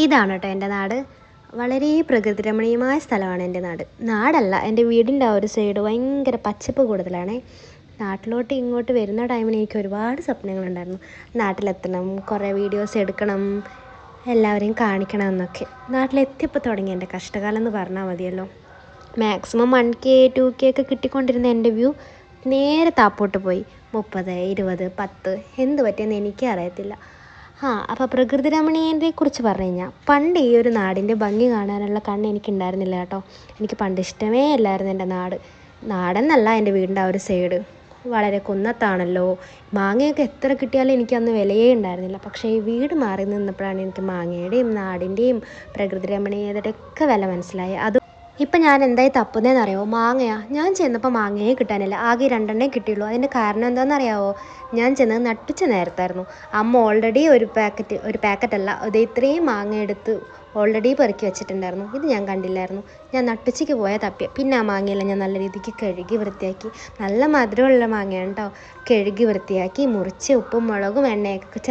ഇതാണ് കേട്ടോ എൻ്റെ നാട്. വളരെ പ്രകൃതിരമണീയമായ സ്ഥലമാണ് എൻ്റെ നാട്. നാടല്ല, എൻ്റെ വീടിൻ്റെ ആ ഒരു സൈഡ് ഭയങ്കര പച്ചപ്പ് കൂടുതലാണേ. നാട്ടിലോട്ട് ഇങ്ങോട്ട് വരുന്ന ടൈമിന് എനിക്ക് ഒരുപാട് സ്വപ്നങ്ങളുണ്ടായിരുന്നു. നാട്ടിലെത്തണം, കുറേ വീഡിയോസ് എടുക്കണം, എല്ലാവരെയും കാണിക്കണം എന്നൊക്കെ. നാട്ടിലെത്തിയപ്പോൾ തുടങ്ങി എൻ്റെ കഷ്ടകാലം എന്ന് പറഞ്ഞാൽ മതിയല്ലോ. മാക്സിമം 1K 2K ഒക്കെ കിട്ടിക്കൊണ്ടിരുന്ന എൻ്റെ വ്യൂ നേരെ താപ്പോട്ട് പോയി. 30, 20, 10 എന്ത് പറ്റിയെന്ന് എനിക്കേ അറിയത്തില്ല. അപ്പോൾ പ്രകൃതി രമണീയതയെക്കുറിച്ച് പറഞ്ഞു കഴിഞ്ഞാൽ പണ്ട് ഈ ഒരു നാടിൻ്റെ ഭംഗി കാണാനുള്ള കണ്ണ് എനിക്കുണ്ടായിരുന്നില്ല കേട്ടോ. എനിക്ക് പണ്ട് ഇഷ്ടമേ അല്ലായിരുന്നു എൻ്റെ നാട്. നാടെന്നല്ല, എൻ്റെ വീടിൻ്റെ ആ ഒരു സൈഡ് വളരെ കുന്നത്താണല്ലോ. മാങ്ങയൊക്കെ എത്ര കിട്ടിയാലും എനിക്കന്ന് വിലയേ ഉണ്ടായിരുന്നില്ല. പക്ഷേ ഈ വീട് മാറി നിന്നപ്പോഴാണ് എനിക്ക് മാങ്ങയുടെയും നാടിൻ്റെയും പ്രകൃതി രമണീയതയുടെ ഒക്കെ വില മനസ്സിലായി. ഇപ്പം ഞാൻ എന്തായി തപ്പുന്നതെന്ന് അറിയാമോ? മാങ്ങയാ. ഞാൻ ചെന്നപ്പോൾ മാങ്ങയെ കിട്ടാനില്ല, ആകെ 2 കിട്ടിയുള്ളൂ. അതിൻ്റെ കാരണം എന്താണെന്നറിയാമോ? ഞാൻ ചെന്നത് നട്ടുച്ച നേരത്തായിരുന്നു. അമ്മ ഓൾറെഡി ഒരു പാക്കറ്റല്ല, അത് ഇത്രയും മാങ്ങ എടുത്ത് ഓൾറെഡി പെറുക്കി വെച്ചിട്ടുണ്ടായിരുന്നു. ഇത് ഞാൻ കണ്ടില്ലായിരുന്നു. ഞാൻ നട്ടുച്ചയ്ക്ക് പോയാൽ തപ്പിയ പിന്നെ ആ മാങ്ങയെല്ലാം ഞാൻ നല്ല രീതിക്ക് കഴുകി വൃത്തിയാക്കി. നല്ല മധുരമുള്ള മാങ്ങയാണ് കേട്ടോ. കഴുകി വൃത്തിയാക്കി മുറിച്ച് ഉപ്പും മുളകും എണ്ണയൊക്കെ